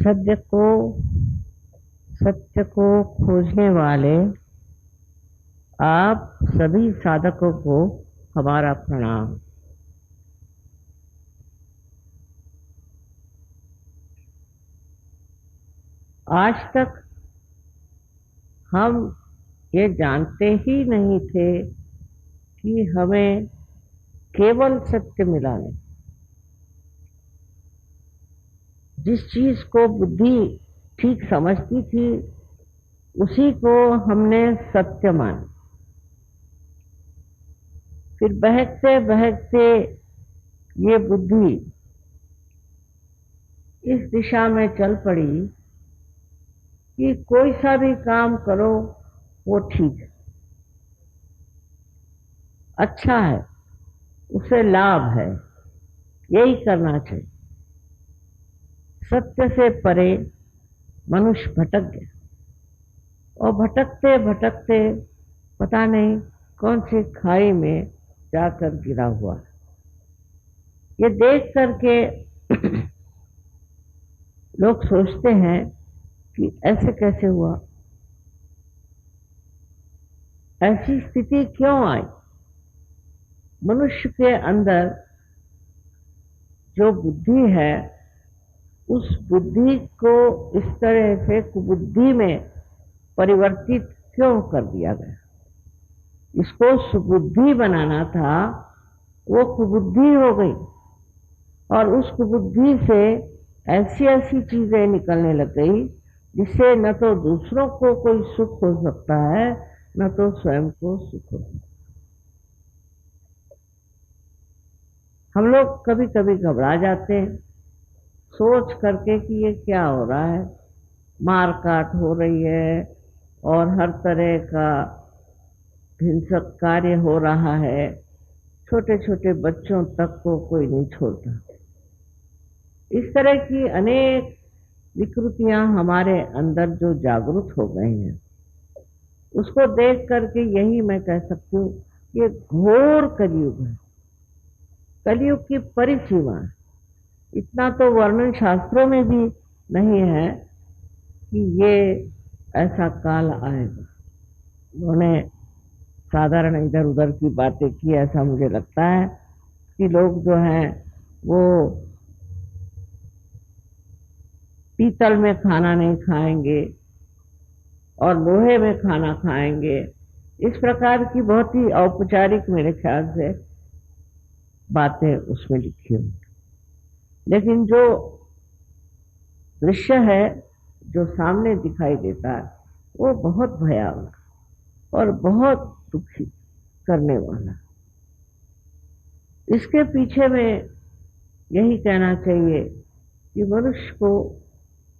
सत्य को सत्य को खोजने वाले आप सभी साधकों को हमारा प्रणाम। आज तक हम ये जानते ही नहीं थे कि हमें केवल सत्य मिला नहीं। जिस चीज को बुद्धि ठीक समझती थी उसी को हमने सत्य माना। फिर बहकते बहकते ये बुद्धि इस दिशा में चल पड़ी कि कोई सा भी काम करो वो ठीक है, अच्छा है, उससे लाभ है, यही करना चाहिए। सत्य से परे मनुष्य भटक गया और भटकते भटकते पता नहीं कौन सी खाई में जाकर गिरा हुआ है। ये देख करके लोग सोचते हैं कि ऐसे कैसे हुआ, ऐसी स्थिति क्यों आई। मनुष्य के अंदर जो बुद्धि है उस बुद्धि को इस तरह से कुबुद्धि में परिवर्तित क्यों कर दिया गया। इसको सुबुद्धि बनाना था, वो कुबुद्धि हो गई और उस कुबुद्धि से ऐसी ऐसी चीजें निकलने लग गई जिससे न तो दूसरों को कोई सुख हो सकता है न तो स्वयं को सुख हो सकता है। हम लोग कभी कभी घबरा जाते हैं सोच करके कि ये क्या हो रहा है, मार काट हो रही है और हर तरह का हिंसक कार्य हो रहा है, छोटे छोटे बच्चों तक को कोई नहीं छोड़ता। इस तरह की अनेक विकृतियां हमारे अंदर जो जागृत हो गए हैं उसको देख करके यही मैं कह सकती हूँ ये घोर कलयुग है, कलयुग की परिसीमा है। इतना तो वर्णन शास्त्रों में भी नहीं है कि ये ऐसा काल आएगा। उन्होंने साधारण इधर उधर की बातें की, ऐसा मुझे लगता है कि लोग जो हैं वो पीतल में खाना नहीं खाएंगे और लोहे में खाना खाएंगे। इस प्रकार की बहुत ही औपचारिक मेरे ख्याल से बातें उसमें लिखी हुई, लेकिन जो दृश्य है जो सामने दिखाई देता है वो बहुत भयावह और बहुत दुखी करने वाला। इसके पीछे में यही कहना चाहिए कि मनुष्य को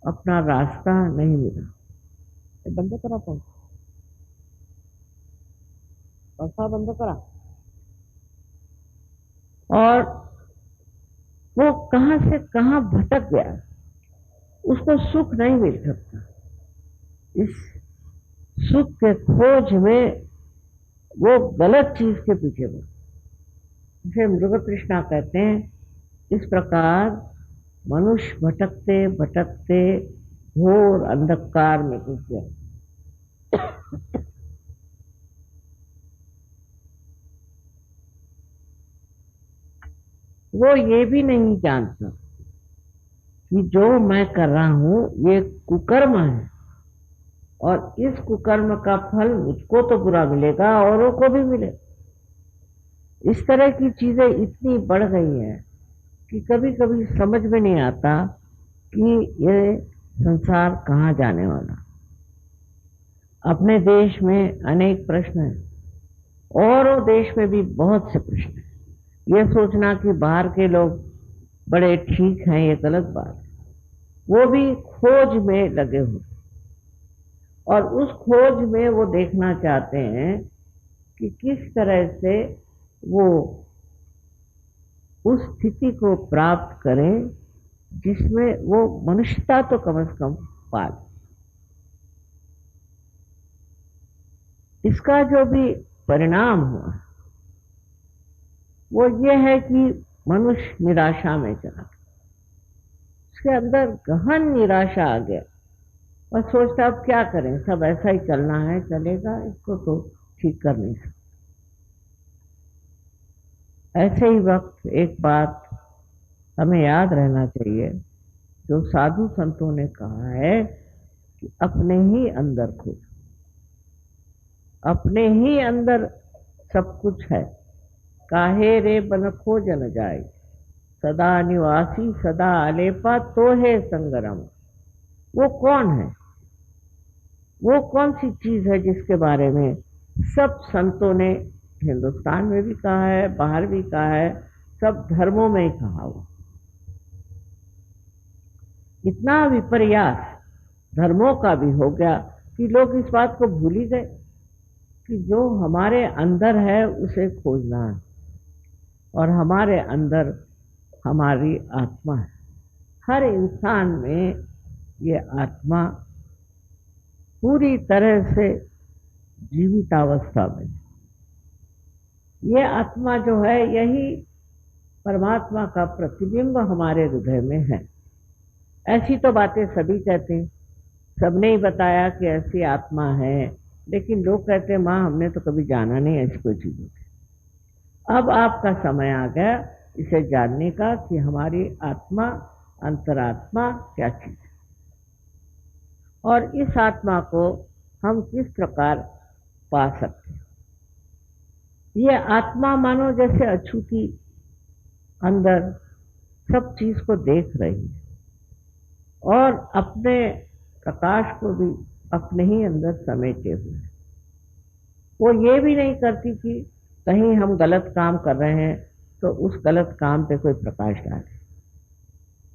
अपना रास्ता नहीं मिला। बंद करा पंखा बंद करा। और वो कहां से कहां भटक गया, उसको सुख नहीं मिल सकता। इस सुख के खोज में वो गलत चीज के पीछे बढ़, जिसे मृग तृष्णा कहते हैं। इस प्रकार मनुष्य भटकते भटकते घोर अंधकार में घुस गया। वो ये भी नहीं जानता कि जो मैं कर रहा हूं ये कुकर्म है और इस कुकर्म का फल मुझको तो बुरा मिलेगा, औरों को भी मिलेगा। इस तरह की चीजें इतनी बढ़ गई हैं कि कभी कभी समझ में नहीं आता कि ये संसार कहाँ जाने वाला। अपने देश में अनेक प्रश्न हैं और देश में भी बहुत से प्रश्न हैं। ये सोचना कि बाहर के लोग बड़े ठीक हैं ये गलत बात है। वो भी खोज में लगे हुए और उस खोज में वो देखना चाहते हैं कि किस तरह से वो उस स्थिति को प्राप्त करें जिसमें वो मनुष्यता तो कम से कम पाले। इसका जो भी परिणाम हुआ वो ये है कि मनुष्य निराशा में चला, उसके अंदर गहन निराशा आ गया और सोचता अब क्या करें, सब ऐसा ही चलना है, चलेगा, इसको तो ठीक कर नहीं सकते। ऐसे ही वक्त एक बात हमें याद रहना चाहिए, जो साधु संतों ने कहा है कि अपने ही अंदर खोजो, अपने ही अंदर सब कुछ है। काहे रे बन खोज न जाए, सदा निवासी सदा अलेपा तो है संगरम। वो कौन है, वो कौन सी चीज है जिसके बारे में सब संतों ने हिंदुस्तान में भी कहा है, बाहर भी कहा है, सब धर्मों में ही कहा हुआ। इतना विपर्यास धर्मों का भी हो गया कि लोग इस बात को भूल ही गए कि जो हमारे अंदर है उसे खोजना है, और हमारे अंदर हमारी आत्मा है। हर इंसान में ये आत्मा पूरी तरह से जीवितावस्था में, ये आत्मा जो है यही परमात्मा का प्रतिबिंब हमारे हृदय में है। ऐसी तो बातें सभी कहते हैं, सबने ही बताया कि ऐसी आत्मा है, लेकिन लोग कहते हैं माँ हमने तो कभी जाना नहीं ऐसी कोई चीज होती। अब आपका समय आ गया इसे जानने का कि हमारी आत्मा, अंतरात्मा क्या चीज है, और इस आत्मा को हम किस प्रकार पा सकते हैं। ये आत्मा मानो जैसे अछूती अंदर सब चीज को देख रही है और अपने प्रकाश को भी अपने ही अंदर समेटे हुए। वो ये भी नहीं करती कि कहीं हम गलत काम कर रहे हैं तो उस गलत काम पे कोई प्रकाश डाले,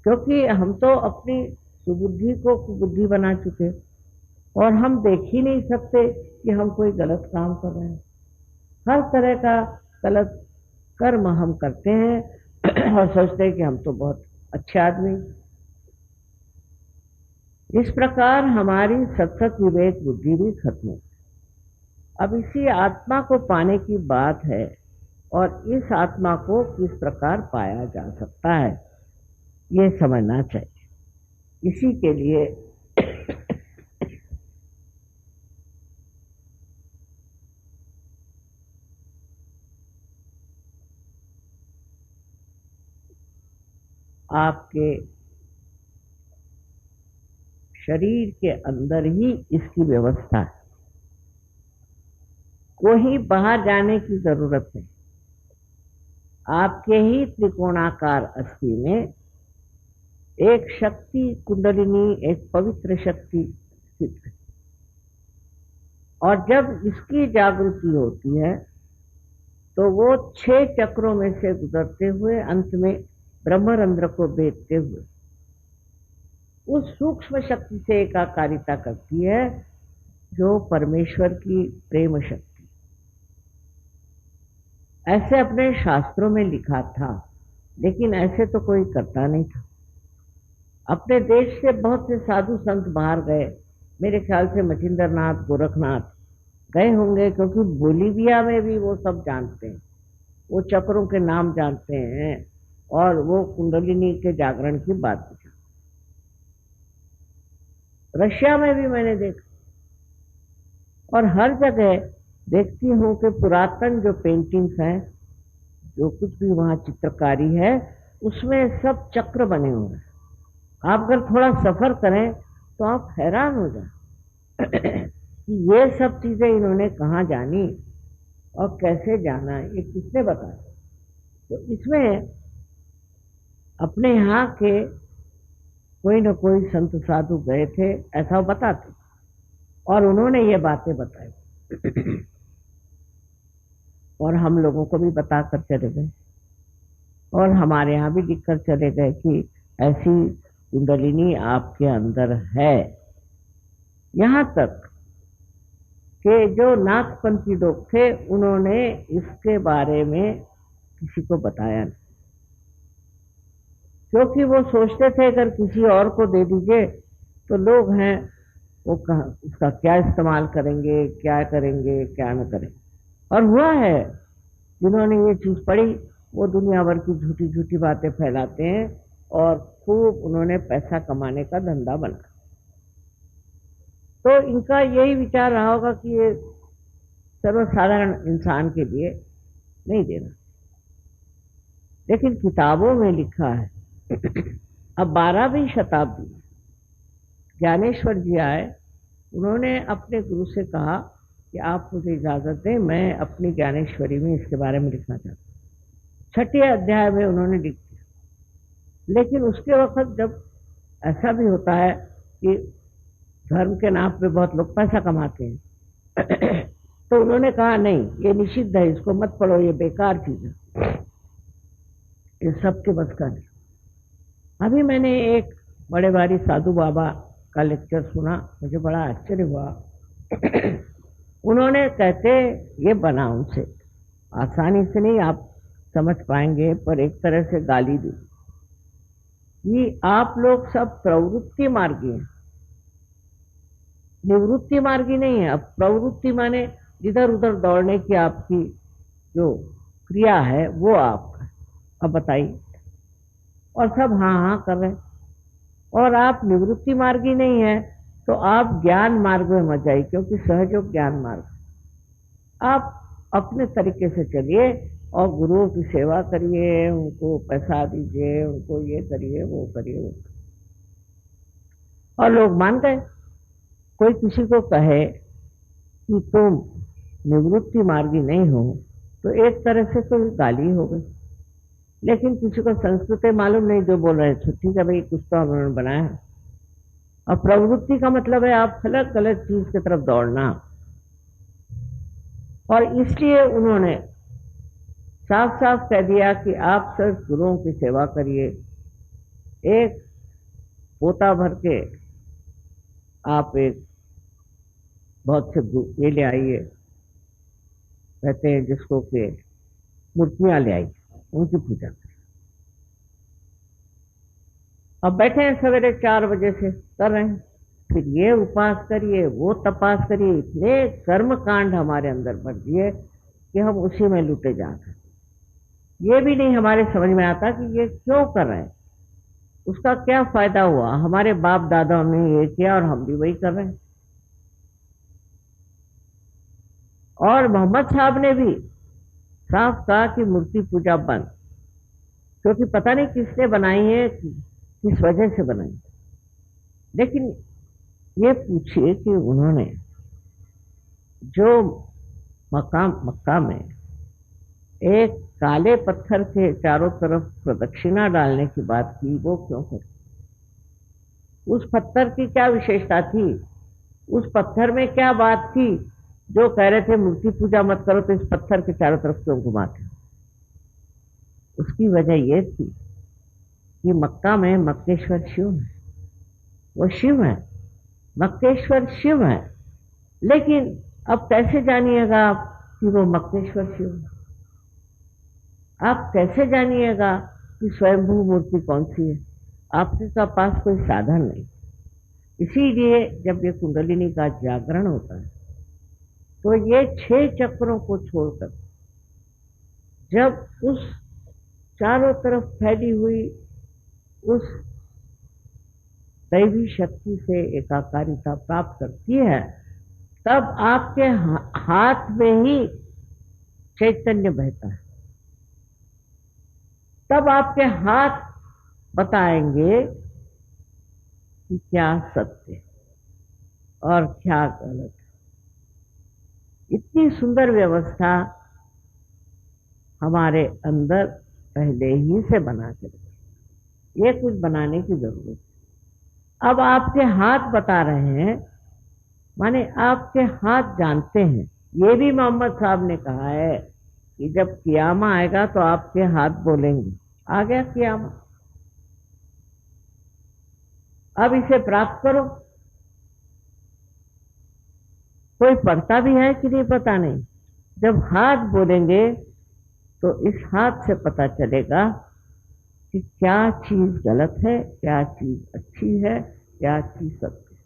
क्योंकि हम तो अपनी सुबुद्धि को कुबुद्धि बना चुके और हम देख ही नहीं सकते कि हम कोई गलत काम कर रहे हैं। हर तरह का गलत कर्म हम करते हैं और सोचते हैं कि हम तो बहुत अच्छे आदमी। इस प्रकार हमारी सतसत विवेक बुद्धि भी खत्म हो। अब इसी आत्मा को पाने की बात है, और इस आत्मा को किस प्रकार पाया जा सकता है ये समझना चाहिए। इसी के लिए आपके शरीर के अंदर ही इसकी व्यवस्था है, कोई बाहर जाने की जरूरत नहीं। आपके ही त्रिकोणाकार अस्थि में एक शक्ति कुंडलिनी, एक पवित्र शक्ति स्थित है, और जब इसकी जागृति होती है तो वो 6 चक्रों में से गुजरते हुए अंत में ब्रह्मरंध्र को भेदते हुए उस सूक्ष्म शक्ति से एकाकारिता करती है, जो परमेश्वर की प्रेम शक्ति। ऐसे अपने शास्त्रों में लिखा था, लेकिन ऐसे तो कोई करता नहीं था। अपने देश से बहुत से साधु संत बाहर गए, मेरे ख्याल से मचिंद्रनाथ, गोरखनाथ गए होंगे, क्योंकि बोलीविया में भी वो सब जानते हैं, वो चक्रों के नाम जानते हैं और वो कुंडलिनी के जागरण की बात पूछा। रशिया में भी मैंने देखा, और हर जगह देखती हूँ कि पुरातन जो पेंटिंग्स हैं, जो कुछ भी वहाँ चित्रकारी है, उसमें सब चक्र बने हुए हैं। आप अगर थोड़ा सफर करें तो आप हैरान हो जाए कि ये सब चीजें इन्होंने कहाँ जानी और कैसे जाना, ये किसने बताया। तो इसमें अपने यहाँ के कोई न कोई संत साधु गए थे, ऐसा वो बताते, और उन्होंने ये बातें बताई और हम लोगों को भी बता कर चले गए, और हमारे यहाँ भी लिख कर चले गए कि ऐसी कुंडलिनी आपके अंदर है। यहाँ तक कि जो नाथपंथी लोग थे उन्होंने इसके बारे में किसी को बताया नहीं, क्योंकि वो सोचते थे अगर किसी और को दे दीजिए तो लोग हैं वो उसका क्या इस्तेमाल करेंगे, क्या करेंगे, क्या न करेंगे। और हुआ है, जिन्होंने ये चीज पढ़ी वो दुनिया भर की झूठी झूठी बातें फैलाते हैं और खूब उन्होंने पैसा कमाने का धंधा बनाया। तो इनका यही विचार रहा होगा कि ये सर्वसाधारण इंसान के लिए नहीं देना। लेकिन किताबों में लिखा है, अब 12वीं शताब्दी में ज्ञानेश्वर जी आए, उन्होंने अपने गुरु से कहा कि आप मुझे इजाज़त दें, मैं अपनी ज्ञानेश्वरी में इसके बारे में लिखना चाहता हूँ। 6ठे अध्याय में उन्होंने लिख दिया। लेकिन उसके वक्त जब ऐसा भी होता है कि धर्म के नाम पे बहुत लोग पैसा कमाते हैं तो उन्होंने कहा नहीं, ये निषिद्ध है, इसको मत पढ़ो, ये बेकार चीज है, ये सबके बस का नहीं। अभी मैंने एक बड़े भारी साधु बाबा का लेक्चर सुना, मुझे बड़ा आश्चर्य हुआ। उन्होंने कहते, ये बना उनसे, आसानी से नहीं आप समझ पाएंगे, पर एक तरह से गाली दी कि आप लोग सब प्रवृत्ति मार्गी हैं, निवृत्ति मार्गी नहीं है। अब प्रवृत्ति माने इधर उधर दौड़ने की आपकी जो क्रिया है वो आपका। अब बताइए, और सब हाँ हाँ कर रहे हैं। और आप निवृत्ति मार्गी नहीं है तो आप ज्ञान मार्ग में मत जाइए, क्योंकि सहयोग ज्ञान मार्ग। आप अपने तरीके से चलिए और गुरुओं की सेवा करिए, उनको पैसा दीजिए, उनको ये करिए वो करिए। और लोग मान गए। कोई किसी को कहे कि तुम निवृत्ति मार्गी नहीं हो तो एक तरह से तो गाली हो गई। लेकिन किसी को संस्कृत मालूम नहीं, जो बोल रहे थे ठीक है भाई, कुछ तो उन्होंने बनाया है। और प्रवृत्ति का मतलब है आप अलग अलग चीज की तरफ दौड़ना। और इसलिए उन्होंने साफ साफ कह दिया कि आप सिर्फ गुरुओं की सेवा करिए, एक पोता भर के आप एक बहुत से ये ले आइए, कहते हैं जिसको के मूर्तियां ले आई, उनकी पूजा करें। अब बैठे हैं सवेरे 4 बजे से कर रहे हैं, फिर ये उपास करिए, वो तपास करिए, इतने कर्म कांड हमारे अंदर बढ़ दिए कि हम उसी में लुटे जा रहे हैं। ये भी नहीं हमारे समझ में आता कि ये क्यों कर रहे हैं, उसका क्या फायदा हुआ। हमारे बाप दादा ने ये किया और हम भी वही कर रहे हैं। और मोहम्मद साहब ने भी साफ कहा कि मूर्ति पूजा बंद, क्योंकि पता नहीं किसने बनाई है, किस वजह से बनाई। लेकिन ये पूछिए कि उन्होंने जो मक्का में एक काले पत्थर के चारों तरफ प्रदक्षिणा डालने की बात की, वो क्यों करी? उस पत्थर की क्या विशेषता थी? उस पत्थर में क्या बात थी जो कह रहे थे मूर्ति पूजा मत करो, तो इस पत्थर के चारों तरफ क्यों घुमाते? उसकी वजह यह थी कि मक्का में मक्केश्वर शिव है, वो शिव है, मक्केश्वर शिव है। लेकिन अब कैसे जानिएगा आप कि वो मक्केश्वर शिव है? आप कैसे जानिएगा कि स्वयंभू मूर्ति कौन सी है? आपके पास कोई साधन नहीं। इसीलिए जब ये कुंडलिनी का जागरण होता है तो ये 6 चक्रों को छोड़कर जब उस चारों तरफ फैली हुई उस दैवी शक्ति से एकाकारिता प्राप्त करती है, तब आपके हाथ में ही चैतन्य बहता है। तब आपके हाथ बताएंगे कि क्या सत्य और क्या गलत। इतनी सुंदर व्यवस्था हमारे अंदर पहले ही से बना के रखी, ये कुछ बनाने की जरूरत। अब आपके हाथ बता रहे हैं, माने आपके हाथ जानते हैं। ये भी मोहम्मद साहब ने कहा है कि जब कियामा आएगा तो आपके हाथ बोलेंगे। आ गया कियामा, अब इसे प्राप्त करो। कोई पढ़ता भी है कि नहीं पता नहीं। जब हाथ बोलेंगे तो इस हाथ से पता चलेगा कि क्या चीज गलत है, क्या चीज अच्छी है, क्या चीज सत्य है।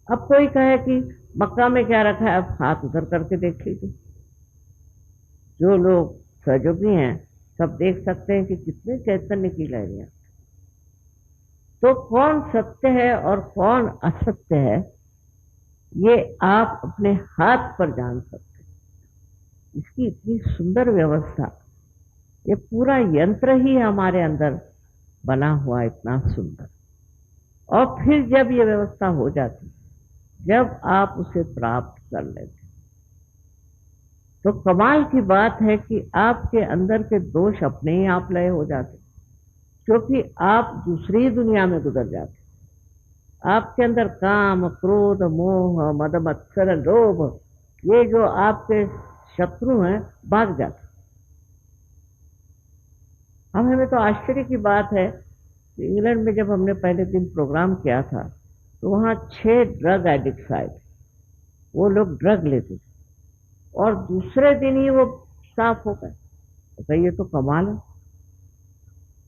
अब कोई कहे कि मक्का में क्या रखा है, अब हाथ उधर करके देख लीजिए। जो लोग सहयोगी हैं सब देख सकते हैं कि कितने चैतन्य की लहरियां। तो कौन सत्य है और कौन असत्य है, ये आप अपने हाथ पर जान सकते हैं। इसकी इतनी सुंदर व्यवस्था, ये पूरा यंत्र ही हमारे अंदर बना हुआ है, इतना सुंदर। और फिर जब ये व्यवस्था हो जाती, जब आप उसे प्राप्त कर लेते, तो कमाल की बात है कि आपके अंदर के दोष अपने ही आप लय हो जाते, क्योंकि आप दूसरी दुनिया में गुजर जाते। आपके अंदर काम, क्रोध, मोह, मद, मत्सर, लोभ, ये जो आपके शत्रु हैं, भाग जाते। अब हमें तो आश्चर्य की बात है कि इंग्लैंड में जब हमने पहले दिन प्रोग्राम किया था, तो वहाँ 6 ड्रग एडिक्ट्स आए थे। वो लोग ड्रग लेते थे और दूसरे दिन ही वो साफ हो गए। तो कहिए, ये तो कमाल है,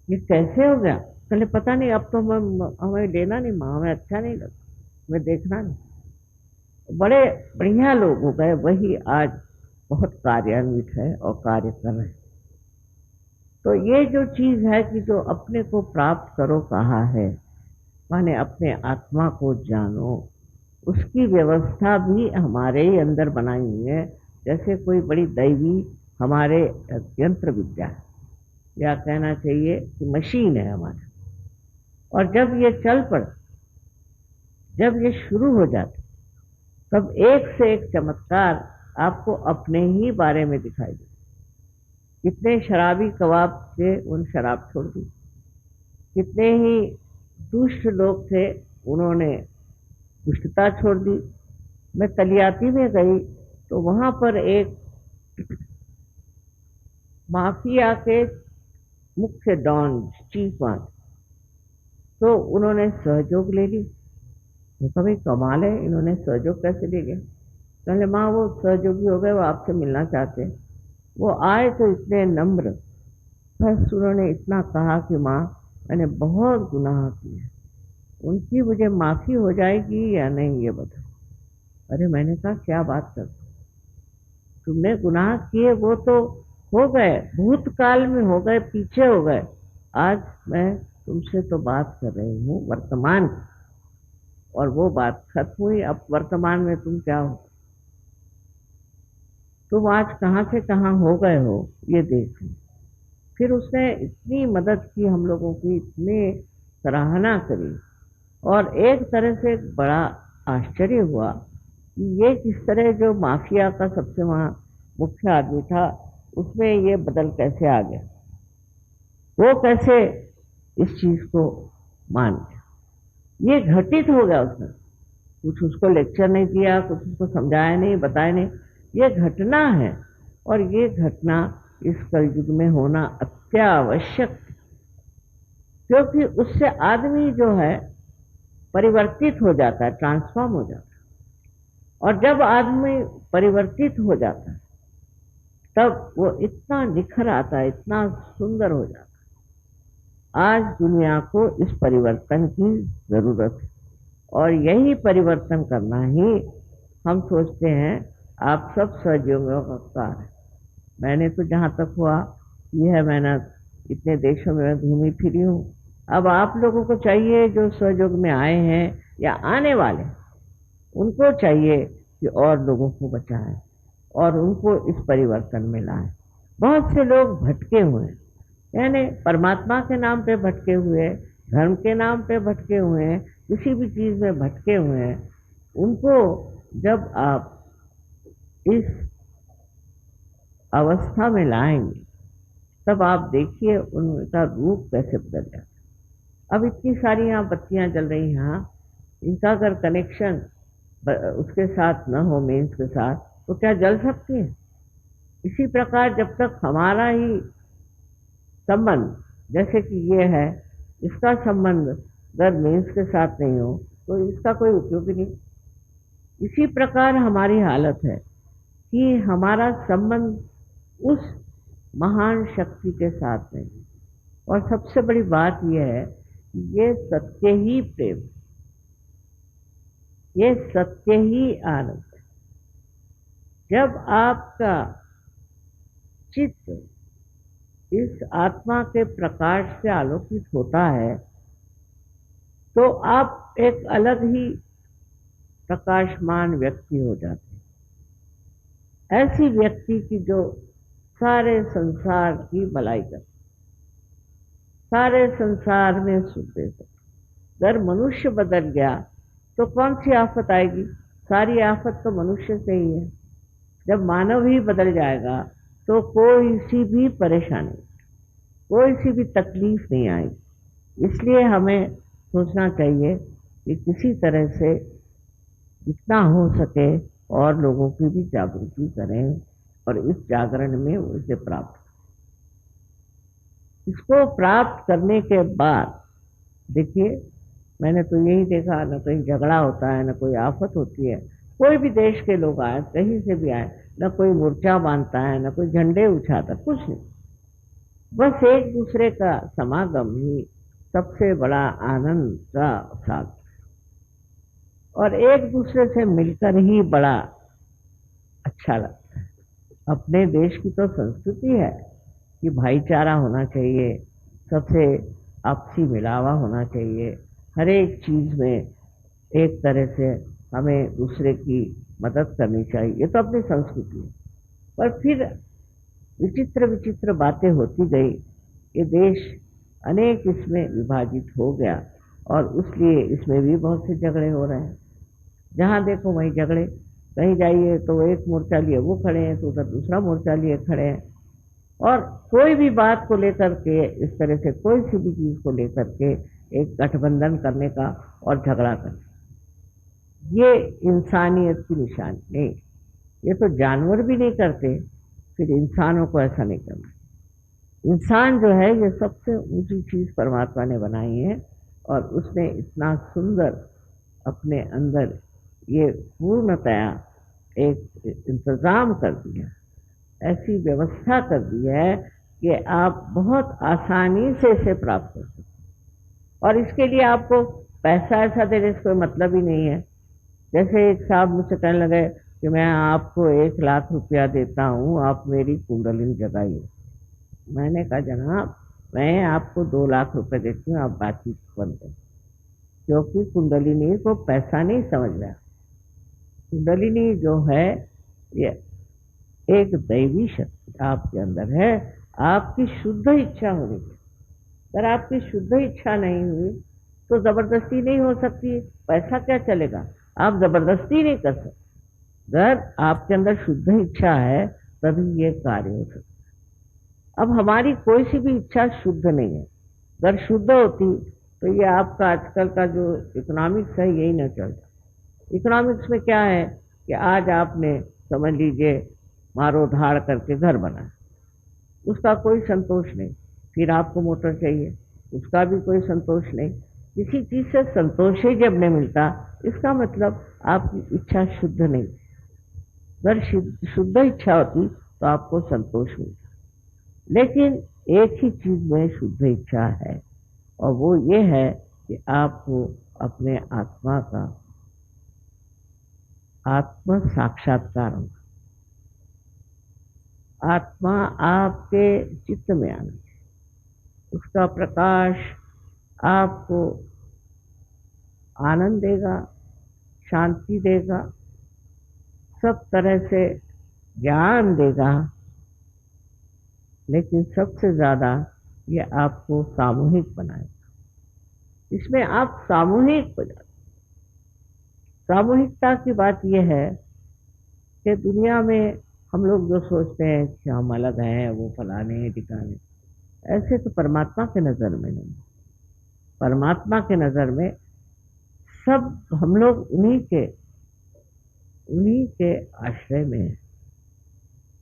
ये कैसे हो गया? पहले पता नहीं, अब तो हमें लेना नहीं, हमें अच्छा नहीं लगता, हमें देखना नहीं। बड़े बढ़िया लोग हो गए, वही आज बहुत कार्यान्वित है और कार्य कर रहे हैं। तो ये जो चीज है कि जो अपने को प्राप्त करो कहा है, माने अपने आत्मा को जानो, उसकी व्यवस्था भी हमारे ही अंदर बनाई हुई है। जैसे कोई बड़ी दैवी हमारे यंत्र विद्या है, या कहना चाहिए कि मशीन है हमारा। और जब ये चल पड़े, जब ये शुरू हो जाते, तब एक से एक चमत्कार आपको अपने ही बारे में दिखाई दे। कितने शराबी कबाब थे, उन शराब छोड़ दी। कितने ही दुष्ट लोग थे, उन्होंने दुष्टता छोड़ दी। मैं कलियाती में गई तो वहां पर एक माफिया के मुख्य डॉन, चीफ वन, तो उन्होंने सहयोग ले ली। तो कभी कमाल है, इन्होंने सहयोग कैसे ले लिया? पहले माँ, वो सहयोगी हो गए, वो आपसे मिलना चाहते हैं। वो आए तो इतने नम्र, बस उन्होंने इतना कहा कि माँ, मैंने बहुत गुनाह किए, उनकी मुझे माफी हो जाएगी या नहीं, ये बताओ। अरे मैंने कहा, क्या बात कर, तुमने गुनाह किए वो तो हो गए, भूतकाल में हो गए, पीछे हो गए। आज मैं तुमसे तो बात कर रही हूँ वर्तमान की, और वो बात खत्म हुई। अब वर्तमान में तुम क्या हो, तुम आज कहाँ से कहाँ हो गए हो, ये देख लो। फिर उसने इतनी मदद की हम लोगों की, इतनी सराहना करी, और एक तरह से बड़ा आश्चर्य हुआ कि ये किस तरह जो माफिया का सबसे वहाँ मुख्य आदमी था, उसमें ये बदल कैसे आ गया, वो कैसे इस चीज को मान गया। ये घटित हो गया, उसने कुछ उसको लेक्चर नहीं दिया, कुछ उसको समझाया नहीं, बताया नहीं, ये घटना है। और ये घटना इस कलयुग में होना अत्यावश्यक है, क्योंकि उससे आदमी जो है परिवर्तित हो जाता है, ट्रांसफॉर्म हो जाता है। और जब आदमी परिवर्तित हो जाता है, तब वो इतना निखर आता है, इतना सुंदर हो जाता है। आज दुनिया को इस परिवर्तन की जरूरत है, और यही परिवर्तन करना ही हम सोचते हैं। आप सब सहयोगियों का कार्य है। मैंने तो जहाँ तक हुआ ये है, मैंने इतने देशों में मैं घूमी फिरी हूँ। अब आप लोगों को चाहिए, जो सहयोग में आए हैं या आने वाले, उनको चाहिए कि और लोगों को बचाएं और उनको इस परिवर्तन में लाएं। बहुत से लोग भटके हुए हैं, यानी परमात्मा के नाम पे भटके हुए, धर्म के नाम पे भटके हुए हैं, किसी भी चीज में भटके हुए हैं। उनको जब आप इस अवस्था में लाएंगे, तब आप देखिए उनका रूप कैसे बदल जाता है। अब इतनी सारी यहाँ बत्तियां जल रही हैं, इनका अगर कनेक्शन उसके साथ न हो, मेंस के साथ, तो क्या जल सकती है? इसी प्रकार जब तक हमारा ही संबंध, जैसे कि ये है, इसका संबंध अगर मेंस के साथ नहीं हो, तो इसका कोई उपयोग ही नहीं। इसी प्रकार हमारी हालत है कि हमारा संबंध उस महान शक्ति के साथ नहीं। और सबसे बड़ी बात यह है कि ये सत्य ही प्रेम, ये सत्य ही आनंद है। जब आपका चित्त इस आत्मा के प्रकाश से आलोकित होता है तो आप एक अलग ही प्रकाशमान व्यक्ति हो जाते हैं। ऐसी व्यक्ति की जो सारे संसार की भलाई कर, सारे संसार में सुख दे सकते। अगर मनुष्य बदल गया तो कौन सी आफत आएगी? सारी आफत तो मनुष्य से ही है। जब मानव ही बदल जाएगा तो कोई सी भी परेशानी, कोई सी भी तकलीफ नहीं आएगी। इसलिए हमें सोचना चाहिए कि किसी तरह से जितना हो सके और लोगों की भी जागृति करें और इस जागरण में उसे प्राप्त, इसको प्राप्त करने के बाद देखिए, मैंने तो यही देखा, न कहीं झगड़ा होता है, न कोई आफत होती है। कोई भी देश के लोग आए, कहीं से भी आए, न कोई मोर्चा बांधता है, न कोई झंडे उठाता, कुछ नहीं। बस एक दूसरे का समागम ही सबसे बड़ा आनंद का साथ, और एक दूसरे से मिलकर ही बड़ा अच्छा लगता है। अपने देश की तो संस्कृति है कि भाईचारा होना चाहिए, सबसे आपसी मिलावा होना चाहिए, हर एक चीज में एक तरह से हमें दूसरे की मदद करनी चाहिए। ये तो अपनी संस्कृति है। पर फिर विचित्र विचित्र बातें होती गई, ये देश अनेक इसमें विभाजित हो गया और इसलिए इसमें भी बहुत से झगड़े हो रहे हैं। जहाँ देखो वहीं झगड़े, कहीं जाइए तो एक मोर्चा लिए वो खड़े हैं, तो उधर दूसरा मोर्चा लिए खड़े हैं, और कोई भी बात को लेकर के इस तरह से कोई सी भी चीज को लेकर के एक गठबंधन करने का और झगड़ा करने, ये इंसानियत की निशानी नहीं। ये तो जानवर भी नहीं करते, फिर इंसानों को ऐसा नहीं करना। इंसान जो है ये सबसे ऊंची चीज परमात्मा ने बनाई है, और उसने इतना सुंदर अपने अंदर ये पूर्णतया एक इंतजाम कर दिया, ऐसी व्यवस्था कर दी है कि आप बहुत आसानी से इसे प्राप्त कर सकते। और इसके लिए आपको पैसा ऐसा देने से कोई मतलब ही नहीं है। जैसे एक साहब मुझसे कहने लगे कि मैं आपको 1 लाख रुपया देता हूँ, आप मेरी कुंडलिनी जगाइए। मैंने कहा जनाब, मैं आपको 2 लाख रुपए देती हूँ, आप बातचीत बंद करें, क्योंकि कुंडलिनी को पैसा नहीं समझ रहा। कुंडलिनी जो है ये एक दैवी शक्ति आपके अंदर है, आपकी शुद्ध इच्छा होनी चाहिए। अगर आपकी शुद्ध इच्छा नहीं हुई तो जबरदस्ती नहीं हो सकती, पैसा क्या चलेगा, आप जबरदस्ती नहीं कर सकते। अगर आपके अंदर शुद्ध इच्छा है तभी ये कार्य हो सकता। अब हमारी कोई सी भी इच्छा शुद्ध नहीं है। अगर शुद्ध होती तो ये आपका आजकल का जो इकोनॉमिक्स है यही न चलता। इकोनॉमिक्स में क्या है कि आज आपने समझ लीजिए मारो धाड़ करके घर बनाया, उसका कोई संतोष नहीं, फिर आपको मोटर चाहिए, उसका भी कोई संतोष नहीं। किसी चीज से संतोष ही जब नहीं मिलता, इसका मतलब आपकी इच्छा शुद्ध नहीं। अगर शुद्ध इच्छा होती तो आपको संतोष मिलता। लेकिन एक ही चीज में शुद्ध इच्छा है, और वो ये है कि आपको अपने आत्मा का आत्म साक्षात्कार होगा। आत्मा आपके चित्त में आना चाहिए, उसका प्रकाश आपको आनंद देगा, शांति देगा, सब तरह से ज्ञान देगा। लेकिन सबसे ज्यादा ये आपको सामूहिक बनाएगा। इसमें आप सामूहिक हो जाते। सामूहिकता की बात यह है कि दुनिया में हम लोग जो सोचते हैं कि हम अलग हैं, वो फलाने ठिकाने, ऐसे तो परमात्मा के नजर में नहीं। परमात्मा के नजर में सब हम लोग उन्हीं के आश्रय में हैं।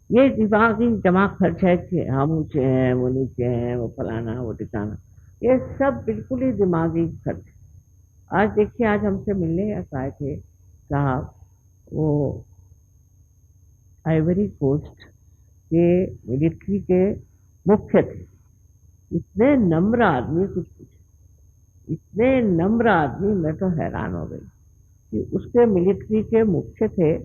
ये दिमागी जमा खर्च है कि हम ऊंचे हैं, वो नीचे हैं, वो फलाना वो ठिकाना, ये सब बिल्कुल ही दिमागी खर्च। आज देखिए, आज हमसे मिलने आए थे साहब, वो आइवरी कोस्ट के मिलिट्री के मुख्य थे। इतने नम्र आदमी, कुछ पूछे, इतने नम्र आदमी, मैं तो हैरान हो गई कि उसके मिलिट्री के मुख्य थे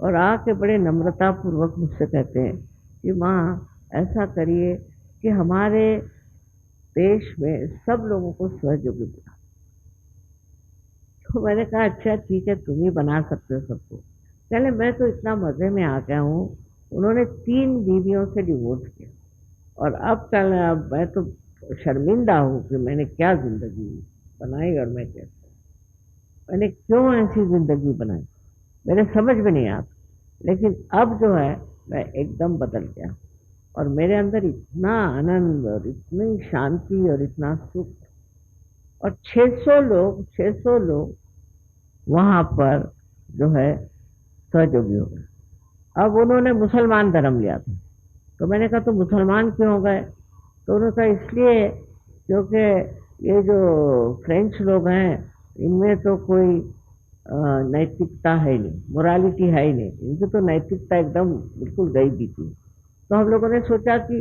और आके बड़े नम्रता पूर्वक मुझसे कहते हैं कि माँ ऐसा करिए कि हमारे देश में सब लोगों को सहयोगी बना। तो मैंने कहा अच्छा ठीक है, तुम ही बना सकते हो सबको। पहले मैं तो इतना मजे में आ गया हूँ, उन्होंने 3 बीवियों से डिवोर्स किया। और अब मैं तो शर्मिंदा हूँ कि मैंने क्या जिंदगी बनाई, और मैंने क्यों ऐसी जिंदगी बनाई, मेरे समझ में नहीं आता। लेकिन अब जो है, मैं एकदम बदल गया, और मेरे अंदर इतना आनंद और इतनी शांति और इतना सुख। और 600 लोग वहां पर जो है सहयोगी हो गए। अब उन्होंने मुसलमान धर्म लिया था, तो मैंने कहा तो मुसलमान क्यों हो गए? तो उन्होंने कहा इसलिए क्योंकि ये जो फ्रेंच लोग हैं, इनमें तो कोई नैतिकता है नहीं, मोरालिटी है ही नहीं, इनकी तो नैतिकता एकदम बिल्कुल गई भी थी। तो हम लोगों ने सोचा कि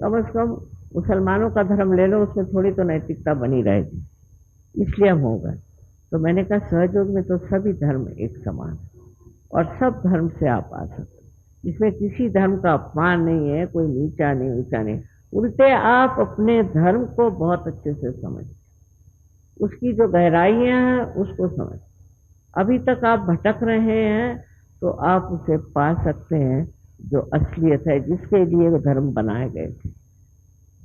कम से कम मुसलमानों का धर्म ले लो, उसमें थोड़ी तो नैतिकता बनी रहेगी, इसलिए हम हो गए। तो मैंने कहा सहयोग में तो सभी धर्म एक समान है, और सब धर्म से आप आ सकते हैं। इसमें किसी धर्म का अपमान नहीं है, कोई नीचा नहीं ऊंचा नहीं, उल्टे आप अपने धर्म को बहुत अच्छे से समझ, उसकी जो गहराइयां हैं उसको समझ। अभी तक आप भटक रहे हैं तो आप उसे पा सकते हैं, जो असलियत है, जिसके लिए वो धर्म बनाए गए थे।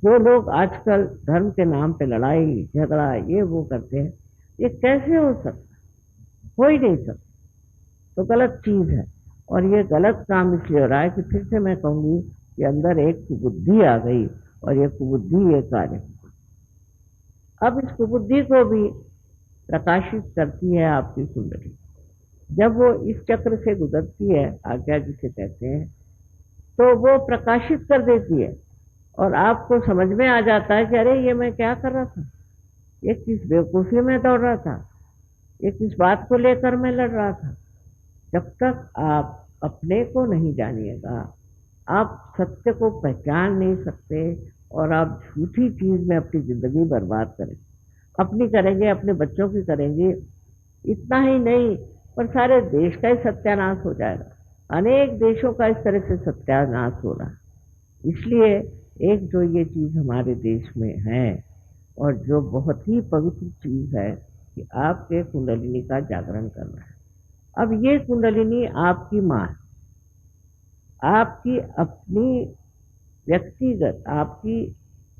जो लोग आजकल धर्म के नाम पे लड़ाई झगड़ा ये वो करते हैं, ये कैसे हो सकता? हो ही नहीं सकता। तो गलत चीज है। और ये गलत काम इसलिए हो रहा है कि फिर से मैं कहूंगी कि अंदर एक कुबुद्धि आ गई, और ये कुबुद्धि ये कार्य। अब इस कुबुद्धि को भी प्रकाशित करती है आपकी कुंडली। जब वो इस चक्र से गुजरती है, आज्ञा जिसे कहते हैं, तो वो प्रकाशित कर देती है, और आपको समझ में आ जाता है कि अरे ये मैं क्या कर रहा था, ये किस बेवकूफी में दौड़ रहा था, ये किस बात को लेकर मैं लड़ रहा था। जब तक आप अपने को नहीं जानिएगा, आप सत्य को पहचान नहीं सकते, और आप झूठी चीज में अपनी जिंदगी बर्बाद करेंगे, अपनी करेंगे, अपने बच्चों की करेंगे। इतना ही नहीं, पर सारे देश का ही सत्यानाश हो जाएगा। अनेक देशों का इस तरह से सत्यानाश हो रहा है। इसलिए एक जो ये चीज हमारे देश में है, और जो बहुत ही पवित्र चीज है, कि आपके कुंडलिनी का जागरण करना है। अब ये कुंडलिनी आपकी माँ है, आपकी अपनी व्यक्तिगत, आपकी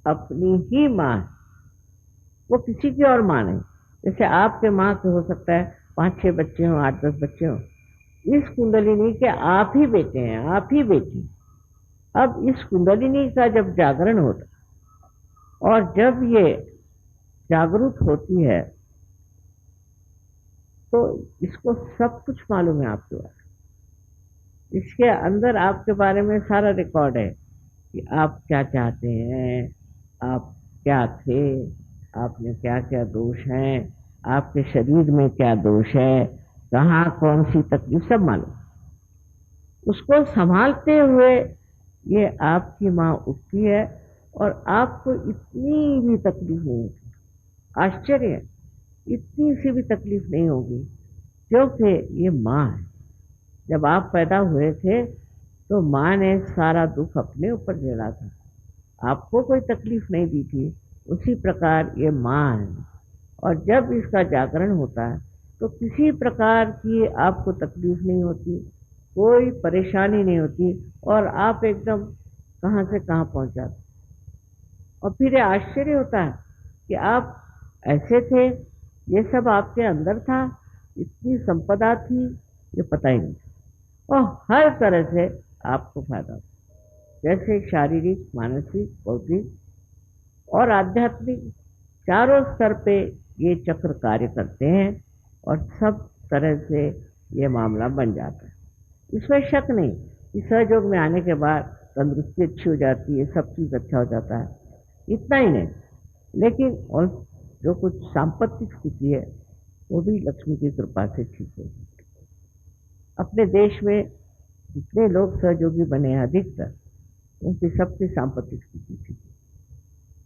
अपनी ही माँ है, वो किसी की और माँ नहीं। जैसे आपके माँ के हो सकता है 5-6 बच्चे हों, 8-10 बच्चे हों, इस कुंडलिनी के आप ही बेटे हैं, आप ही बेटी। अब इस कुंडलिनी का जब जागरण होता, और जब ये जागरूक होती है, तो इसको सब कुछ मालूम है आपके बारे में। इसके अंदर आपके बारे में सारा रिकॉर्ड है कि आप क्या चाहते हैं, आप क्या थे, आपने क्या क्या दोष हैं, आपके शरीर में क्या दोष है, कहाँ कौन सी तकलीफ, सब मालूम। उसको संभालते हुए ये आपकी माँ उठती है, और आपको इतनी भी तकलीफ नहीं होती। आश्चर्य है, इतनी सी भी तकलीफ नहीं होगी, क्योंकि ये माँ है। जब आप पैदा हुए थे, तो माँ ने सारा दुख अपने ऊपर झेला था, आपको कोई तकलीफ नहीं दी थी। उसी प्रकार ये माँ है। और जब इसका जागरण होता है, तो किसी प्रकार की आपको तकलीफ नहीं होती, कोई परेशानी नहीं होती, और आप एकदम कहाँ से कहाँ पहुंच जाते। और फिर ये आश्चर्य होता है कि आप ऐसे थे, ये सब आपके अंदर था, इतनी संपदा थी, ये पता ही नहीं था। और हर तरह से आपको फायदा होता, जैसे शारीरिक, मानसिक, बौद्धिक और आध्यात्मिक, चारों स्तर पे ये चक्र कार्य करते हैं, और सब तरह से ये मामला बन जाता है। इसमें शक नहीं कि सहयोग में आने के बाद तंदुरुस्ती अच्छी हो जाती है, सब चीज अच्छा हो जाता है। इतना ही नहीं, लेकिन और जो कुछ सांपत्तिक स्थिति है, वो भी लक्ष्मी की कृपा से ठीक हो जाती है। अपने देश में जितने लोग सहयोगी बने हैं, अधिकतर उनकी सबकी सांपत्तिक स्थिति ठीक है,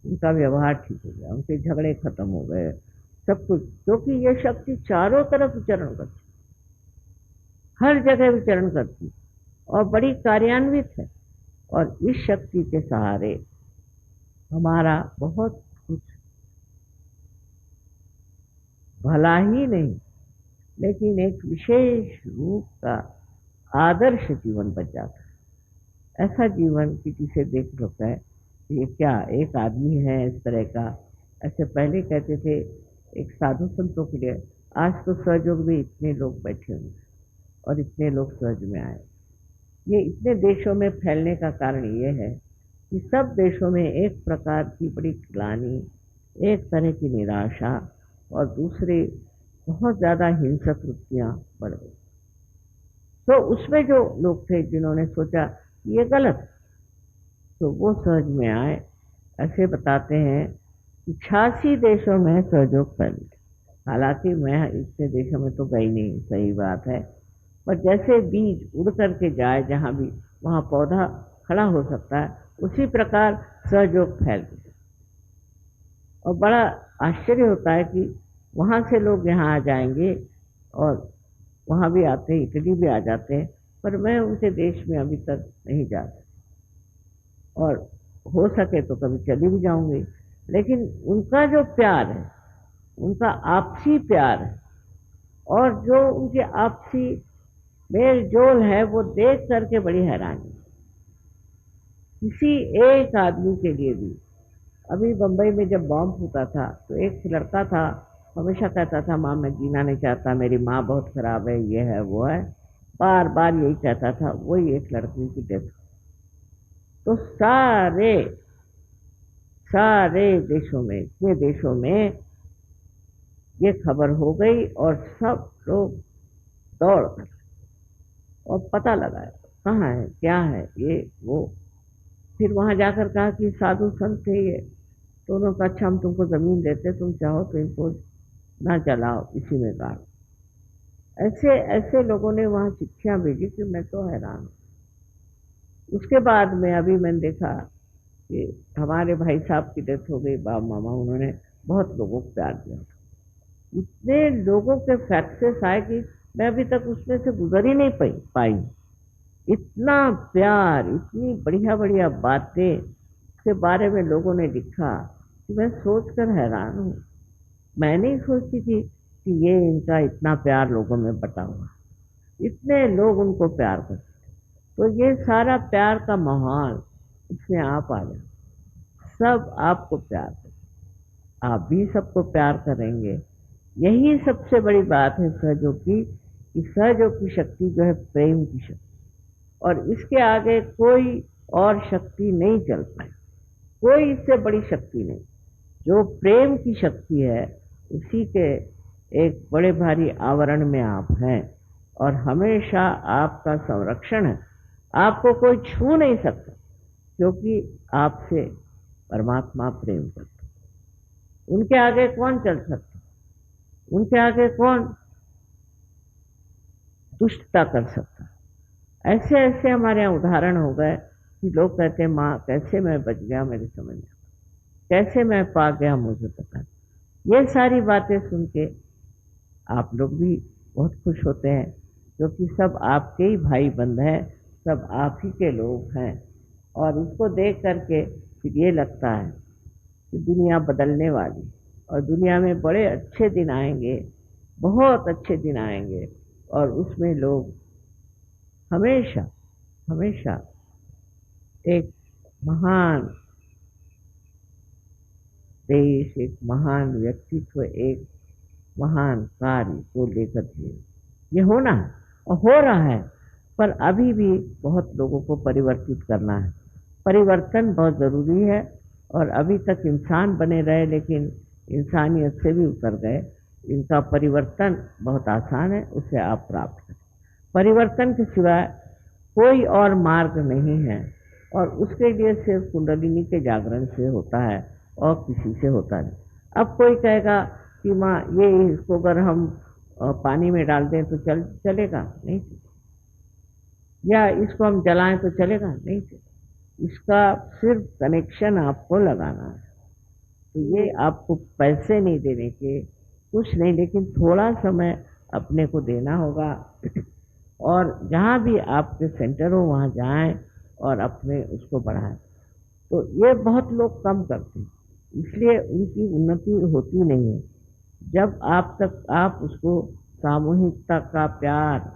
उनका व्यवहार ठीक हो गया, उनके झगड़े खत्म हो गए, सब कुछ। क्योंकि ये शक्ति चारों तरफ विचरण करती, हर जगह विचरण करती, और बड़ी कार्यान्वित है। और इस शक्ति के सहारे हमारा बहुत कुछ भला ही नहीं, लेकिन एक विशेष रूप का आदर्श जीवन बच जाता है। ऐसा जीवन किसी से देख सकता है, ये क्या एक आदमी है इस तरह का। ऐसे पहले कहते थे एक साधु संतों के लिए, आज तो सहयोग में इतने लोग बैठे हुए हैं और इतने लोग सहज में आए। ये इतने देशों में फैलने का कारण ये है कि सब देशों में एक प्रकार की बड़ी ग्लानि, एक तरह की निराशा और दूसरे बहुत ज़्यादा हिंसक वृत्तियाँ बढ़ गई। तो उसमें जो लोग थे जिन्होंने सोचा कि ये गलत, तो वो सहज में आए। ऐसे बताते हैं कि 86 देशों में सहयोग फैल गया। हालांकि मैं इतने देशों में तो गई नहीं, सही बात है, पर जैसे बीज उड़ करके जाए जहाँ भी, वहाँ पौधा खड़ा हो सकता है, उसी प्रकार सहयोग फैल गया। और बड़ा आश्चर्य होता है कि वहाँ से लोग यहाँ आ जाएंगे और वहाँ भी आते हैं, इटली भी आ जाते हैं, पर मैं उनके देश में अभी तक नहीं जा सकती, और हो सके तो कभी चली भी जाऊंगी। लेकिन उनका जो प्यार है, उनका आपसी प्यार है, और जो उनके आपसी मेल जोल है, वो देख करके बड़ी हैरानी। किसी एक आदमी के लिए भी, अभी बम्बई में जब बॉम्ब फूटा था तो एक लड़का था, हमेशा कहता था माँ मैं जीना नहीं चाहता, मेरी माँ बहुत खराब है, ये है वो है, बार बार यही कहता था। वही एक लड़की की डेथ। तो सारे सारे देशों में, इतने देशों में ये खबर हो गई और सब लोग दौड़ कर और पता लगाया कहाँ है, क्या है, ये वो। फिर वहां जाकर कहा कि साधु संत थे ये, तो उन्होंने कहा अच्छा हम तुमको जमीन देते, तुम चाहो तो इनको ना जलाओ, इसी में गाड़। ऐसे ऐसे लोगों ने वहां चिट्ठियां भेजी कि मैं तो हैरान हूं। उसके बाद में अभी मैंने देखा कि हमारे भाई साहब की डेथ हो गई, बाप मामा, उन्होंने बहुत लोगों को प्यार दिया। इतने लोगों के फैक्सेस आए कि मैं अभी तक उसमें से गुजर ही नहीं पाई। इतना प्यार, इतनी बढ़िया बढ़िया बातें के बारे में लोगों ने लिखा कि मैं सोचकर हैरान हूँ। मैं नहीं सोचती थी कि ये इनका इतना प्यार लोगों में बटा हुआ, इतने लोग उनको प्यार करते। तो ये सारा प्यार का माहौल इसमें आप आ जाए, सब आपको प्यार करें, आप भी सबको प्यार करेंगे। यही सबसे बड़ी बात है सहयोग की, कि सहयोग की शक्ति जो है प्रेम की शक्ति, और इसके आगे कोई और शक्ति नहीं चल पाए, कोई इससे बड़ी शक्ति नहीं। जो प्रेम की शक्ति है, उसी के एक बड़े भारी आवरण में आप हैं, और हमेशा आपका संरक्षण है। आपको कोई छू नहीं सकता, क्योंकि आपसे परमात्मा प्रेम करता। उनके आगे कौन चल सकता, उनके आगे कौन दुष्टता कर सकता। ऐसे ऐसे हमारे यहाँ उदाहरण हो गए कि लोग कहते हैं माँ कैसे मैं बच गया, मेरे समझ में, कैसे मैं पा गया, मुझे पता नहीं। ये सारी बातें सुन के आप लोग भी बहुत खुश होते हैं, क्योंकि सब आपके ही भाई बंद हैं, सब आप ही के लोग हैं। और इसको देख करके फिर ये लगता है कि दुनिया बदलने वाली, और दुनिया में बड़े अच्छे दिन आएंगे, बहुत अच्छे दिन आएंगे, और उसमें लोग हमेशा हमेशा एक महान देश, एक महान व्यक्तित्व, एक महान कार्य को लेकर के ये होना है, और हो रहा है। पर अभी भी बहुत लोगों को परिवर्तित करना है। परिवर्तन बहुत जरूरी है, और अभी तक इंसान बने रहे, लेकिन इंसानियत से भी उतर गए। इनका परिवर्तन बहुत आसान है, उसे आप प्राप्त करें। परिवर्तन के सिवाय कोई और मार्ग नहीं है, और उसके लिए सिर्फ कुंडलिनी के जागरण से होता है, और किसी से होता नहीं। अब कोई कहेगा कि माँ ये इसको अगर हम पानी में डाल दें तो चलेगा नहीं, या इसको हम जलाएं तो चलेगा नहीं चलेगा। इसका सिर्फ कनेक्शन आपको लगाना है। तो ये आपको पैसे नहीं देने के, कुछ नहीं, लेकिन थोड़ा समय अपने को देना होगा। और जहाँ भी आपके सेंटर हो वहाँ जाएं और अपने उसको बढ़ाएं। तो ये बहुत लोग कम करते हैं, इसलिए उनकी उन्नति होती नहीं है। जब आप तक आप उसको सामूहिकता का प्यार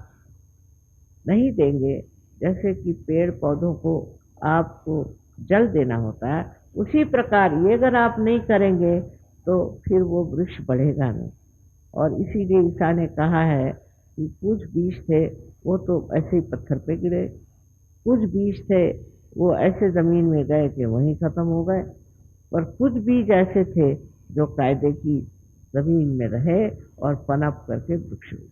नहीं देंगे, जैसे कि पेड़ पौधों को आपको जल देना होता है, उसी प्रकार ये अगर आप नहीं करेंगे तो फिर वो वृक्ष बढ़ेगा नहीं। और इसीलिए ईसा ने कहा है कि कुछ बीज थे वो तो ऐसे ही पत्थर पे गिरे, कुछ बीज थे वो ऐसे जमीन में गए कि वहीं खत्म हो गए, और कुछ बीज ऐसे थे जो कायदे की जमीन में रहे और पनप करके वृक्ष हुए।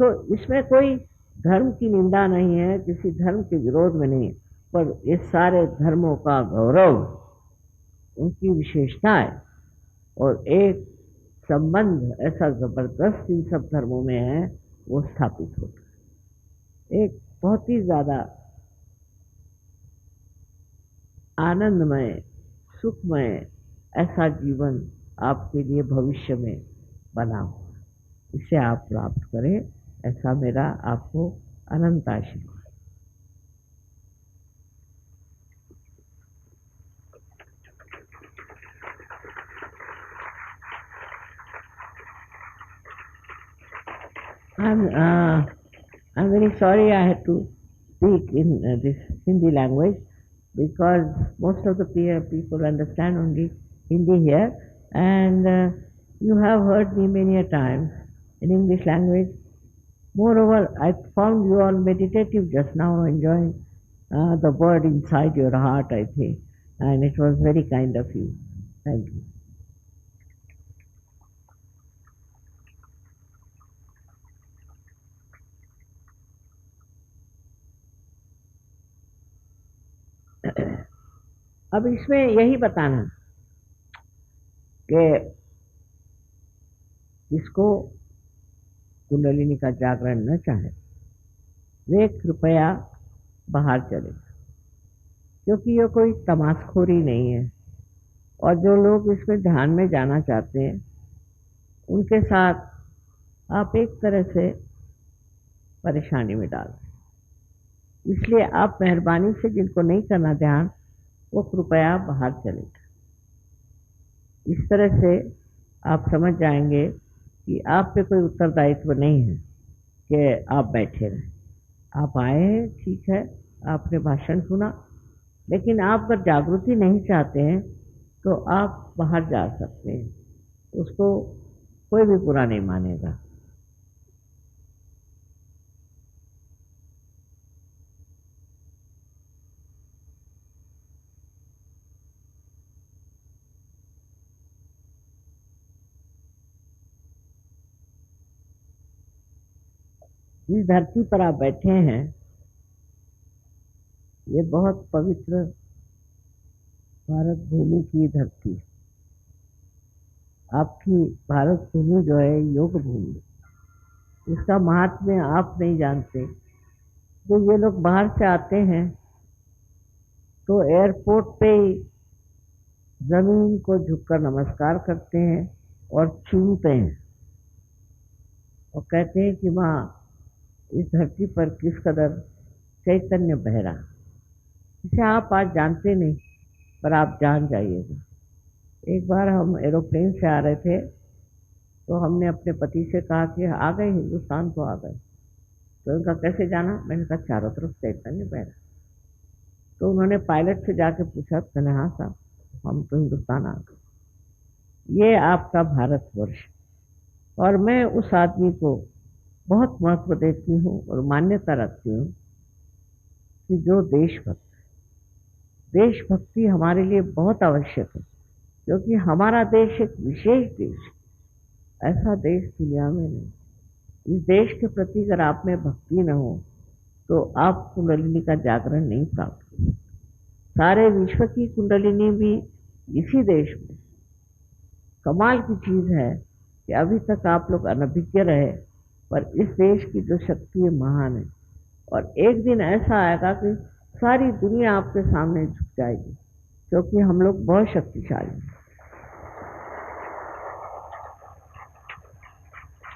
तो इसमें कोई धर्म की निंदा नहीं है, किसी धर्म के विरोध में नहीं है, पर ये सारे धर्मों का गौरव, उनकी विशेषताएं और एक संबंध ऐसा जबरदस्त इन सब धर्मों में है, वो स्थापित होता है। एक बहुत ही ज्यादा आनंदमय, सुखमय ऐसा जीवन आपके लिए भविष्य में बना हुआ, इसे आप प्राप्त करें, ऐसा मेरा आपको अनंत आशीर्वाद। I'm very sorry I had to speak in this Hindi language, because most of the people understand only Hindi here, and you have heard me many a times in English language. Moreover, I found you all meditative just now, enjoying the word inside your heart, I think, and it was very kind of you. Thank you. अब इसमें यही बताना कि जिसको कुंडलिनी का जागरण न चाहे वे कृपया बाहर चले, क्योंकि ये कोई तमाशखोरी नहीं है, और जो लोग इसमें ध्यान में जाना चाहते हैं उनके साथ आप एक तरह से परेशानी में डाल, इसलिए आप मेहरबानी से जिनको नहीं करना ध्यान, वो कृपया बाहर चले। इस तरह से आप समझ जाएंगे कि आप पे कोई उत्तरदायित्व नहीं है कि आप बैठे रहें। आप आए हैं, ठीक है, आपने भाषण सुना, लेकिन आप अगर जागृति नहीं चाहते हैं तो आप बाहर जा सकते हैं, उसको कोई भी बुरा नहीं मानेगा। जिस धरती पर आप बैठे हैं ये बहुत पवित्र भारत भूमि की धरती, आपकी भारत भूमि जो है योग भूमि, इसका महात्म्य आप नहीं जानते। जो ये लोग बाहर से आते हैं तो एयरपोर्ट पे ही जमीन को झुककर नमस्कार करते हैं और चूमते हैं और कहते हैं कि माँ इस धरती पर किस कदर चैतन्य बह रहा। इसे आप आज जानते नहीं, पर आप जान जाइएगा। एक बार हम एरोप्लेन से आ रहे थे तो हमने अपने पति से कहा कि आ गए, हिंदुस्तान तो आ गए। तो उनका कैसे जाना? मैंने कहा चारों तरफ चैतन्य बह रहा। तो उन्होंने पायलट से जाके पूछा, कहने हाँ साहब हम तो हिंदुस्तान आ गए। ये आपका भारतवर्ष, और मैं उस आदमी को बहुत महत्व देती हूँ और मान्यता रखती हूँ कि जो देशभक्त, देशभक्ति हमारे लिए बहुत आवश्यक है, क्योंकि हमारा देश एक विशेष देश है, ऐसा देश दुनिया में नहीं। इस देश के प्रति अगर आप में भक्ति न हो तो आप कुंडलिनी का जागरण नहीं प्राप्त कर। सारे विश्व की कुंडलिनी भी इसी देश में। कमाल की चीज है कि अभी तक आप लोग अनभिज्ञ रहे, पर इस देश की जो शक्ति है महान है, और एक दिन ऐसा आएगा कि सारी दुनिया आपके सामने झुक जाएगी, क्योंकि हम लोग बहुत शक्तिशाली हैं।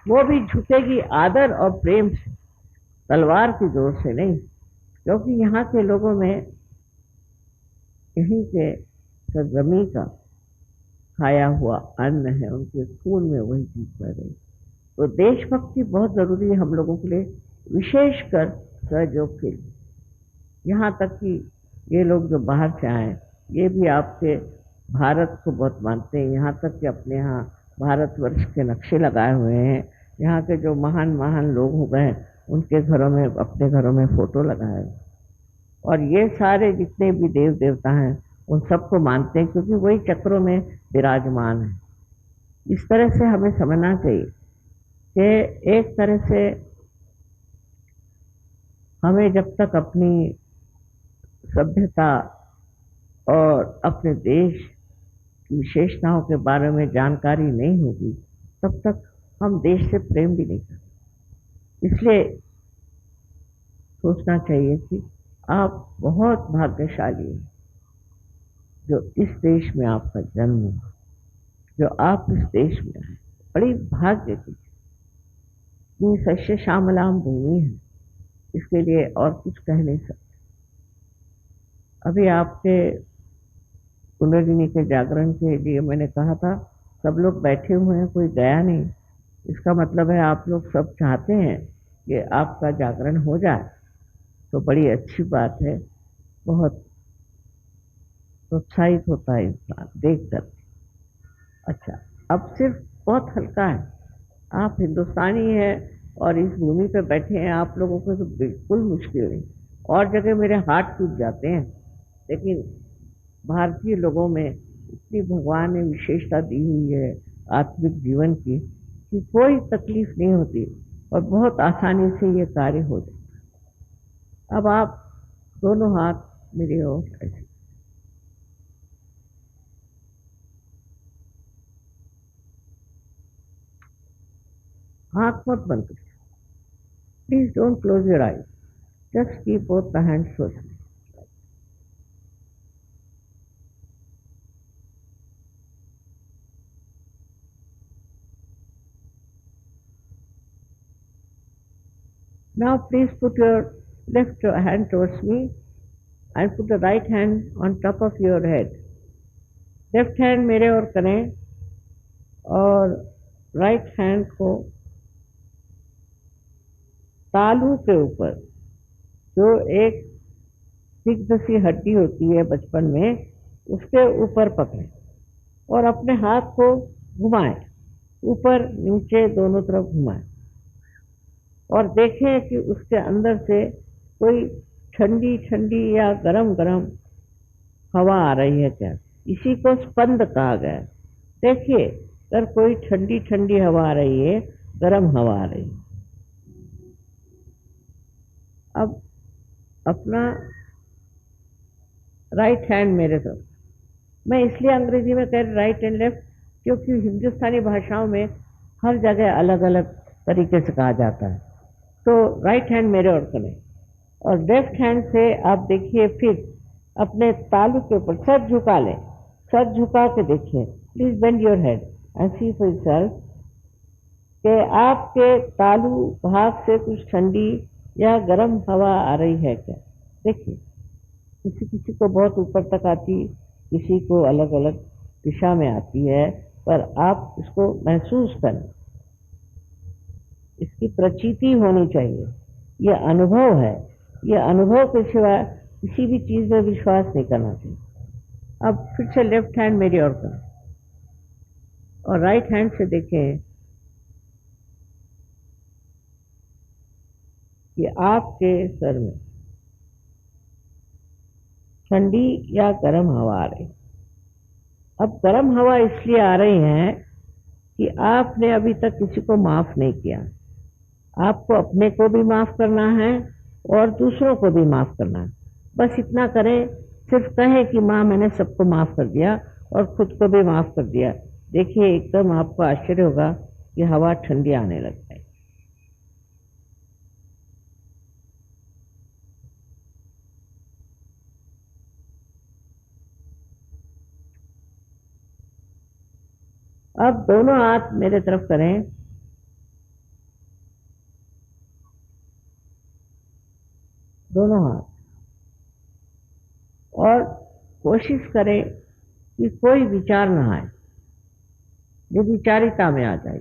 वो भी झुकेगी आदर और प्रेम से, तलवार की जोर से नहीं, क्योंकि यहाँ के लोगों में यहीं के सरजमी का खाया हुआ अन्न है, उनके खून में वही चीज बह रही। तो देशभक्ति बहुत जरूरी है हम लोगों के लिए, विशेषकर सहयोग के लिए। यहाँ तक कि ये लोग जो बाहर से आए, ये भी आपके भारत को बहुत मानते हैं। यहाँ तक कि अपने यहाँ भारतवर्ष के नक्शे लगाए हुए हैं। यहाँ के जो महान महान लोग हो गए, उनके घरों में, अपने घरों में फोटो लगाए। और ये सारे जितने भी देव देवता हैं, उन सबको मानते हैं, क्योंकि वही चक्रों में विराजमान है। इस तरह से हमें समझना चाहिए कि एक तरह से हमें जब तक अपनी सभ्यता और अपने देश की विशेषताओं के बारे में जानकारी नहीं होगी, तब तक हम देश से प्रेम भी नहीं करते। इसलिए सोचना चाहिए कि आप बहुत भाग्यशाली हैं जो इस देश में आपका जन्म हुआ, जो आप इस देश में आए। बड़ी भाग्य की सस्य श्यामलाम भूमि है, इसके लिए और कुछ कह नहीं सकते। अभी आपके पुनर्जनी के जागरण के लिए मैंने कहा था, सब लोग बैठे हुए हैं, कोई गया नहीं। इसका मतलब है आप लोग सब चाहते हैं कि आपका जागरण हो जाए, तो बड़ी अच्छी बात है। बहुत प्रोत्साहित होता है इंसान देख कर। अच्छा, अब सिर्फ बहुत हल्का है, आप हिंदुस्तानी हैं और इस भूमि पे बैठे हैं, आप लोगों को तो बिल्कुल मुश्किल नहीं। और जगह मेरे हाथ टूट जाते हैं, लेकिन भारतीय लोगों में इतनी भगवान ने विशेषता दी हुई है आत्मिक जीवन की, कि कोई तकलीफ नहीं होती और बहुत आसानी से ये कार्य हो जाता। अब आप दोनों हाथ मेरी ओर ऐसे, आंख मत बंद करिए, please don't close your eyes, just keep both the hands close. Now please put your left hand towards me and put the right hand on top of your head. Left hand मेरे ओर करें और right hand को तालू के ऊपर, जो एक सिग्ध सी हड्डी होती है बचपन में, उसके ऊपर पकड़ें और अपने हाथ को घुमाएं, ऊपर नीचे दोनों तरफ घुमाएं और देखें कि उसके अंदर से कोई ठंडी ठंडी या गरम गरम हवा आ रही है क्या। इसी को स्पंद कहा गया है। देखिए, अगर कोई ठंडी ठंडी हवा आ रही है, गरम हवा आ रही है। अब अपना राइट हैंड मेरे तरफ, मैं इसलिए अंग्रेजी में कह रही राइट एंड लेफ्ट, क्योंकि हिंदुस्तानी भाषाओं में हर जगह अलग अलग तरीके से कहा जाता है। तो राइट हैंड मेरे ओर करें और लेफ्ट हैंड से आप देखिए, फिर अपने तालू के ऊपर सर झुका लें, सर झुका के देखिए। Please bend your head and see for yourself कि आपके तालू भाग से कुछ ठंडी या गर्म हवा आ रही है क्या। देखिए, किसी किसी को बहुत ऊपर तक आती, किसी को अलग अलग दिशा में आती है, पर आप इसको महसूस करें, इसकी प्रचीति होनी चाहिए। यह अनुभव है, यह अनुभव के सिवा किसी भी चीज में विश्वास नहीं करना चाहिए। अब फिर से लेफ्ट हैंड मेरी ओर करें और राइट हैंड से देखें कि आपके सर में ठंडी या गर्म हवा आ रही। अब गर्म हवा इसलिए आ रही है कि आपने अभी तक किसी को माफ नहीं किया। आपको अपने को भी माफ करना है और दूसरों को भी माफ करना है। बस इतना करें, सिर्फ कहें कि माँ मैंने सबको माफ कर दिया और खुद को भी माफ कर दिया। देखिए, एकदम आपको आश्चर्य होगा कि हवा ठंडी आने लग जाएगी। अब दोनों हाथ मेरे तरफ करें, दोनों हाथ, और कोशिश करें कि कोई विचार ना आए, निर्विचारिता में आ जाए,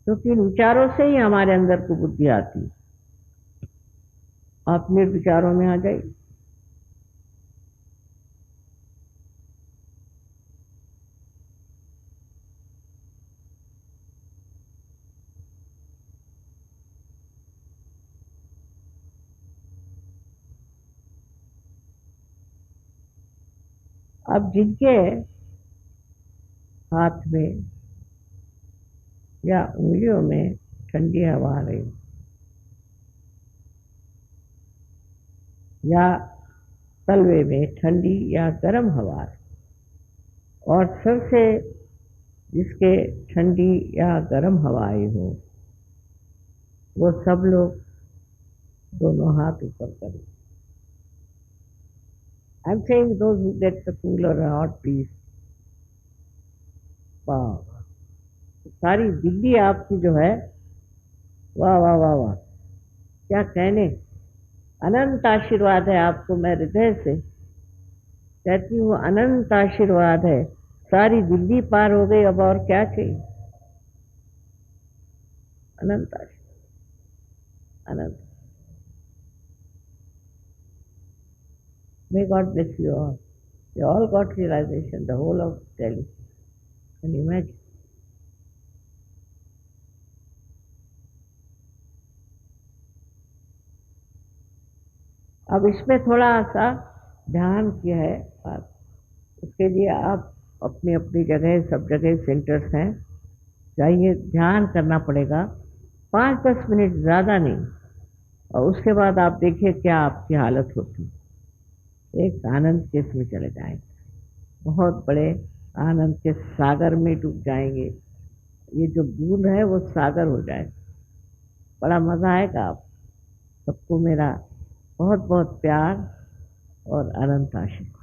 क्योंकि इन विचारों से ही हमारे अंदर को बुद्धि आती है। आप निर्विचारों में आ जाइए। अब जिनके हाथ में या उंगलियों में ठंडी हवा आ रही या तलवे में ठंडी या गर्म हवा आ रही, और सिर से जिसके ठंडी या गर्म हवा आई हो, वो सब लोग दोनों हाथ ऊपर करें। I'm saying those who get the cooler or hot, please. वाह, सारी दिल्ली आपकी जो है, वाह वाह वाह वाह, क्या कहने। अनंत आशीर्वाद है आपको, मैं हृदय से कहती हूँ, अनंत आशीर्वाद है। सारी दिल्ली पार हो गई, अब और क्या चाहिए। अनंत आशीर्वाद, अनंत। May God bless you all. You all got realization, the whole of Delhi. Can you imagine? अब इसमें थोड़ा सा ध्यान किया है बात, उसके लिए आप अपनी अपनी जगह, सब जगह सेंटर्स हैं, जाइए, ध्यान करना पड़ेगा 5-10 मिनट, ज़्यादा नहीं। और उसके बाद आप देखिए क्या आपकी हालत होती, एक आनंद के इसमें चले जाएंगे, बहुत बड़े आनंद के सागर में डूब जाएंगे। ये जो बूंद है वो सागर हो जाए, बड़ा मज़ा आएगा। आप सबको मेरा बहुत बहुत प्यार और अनंत आशीर्वाद।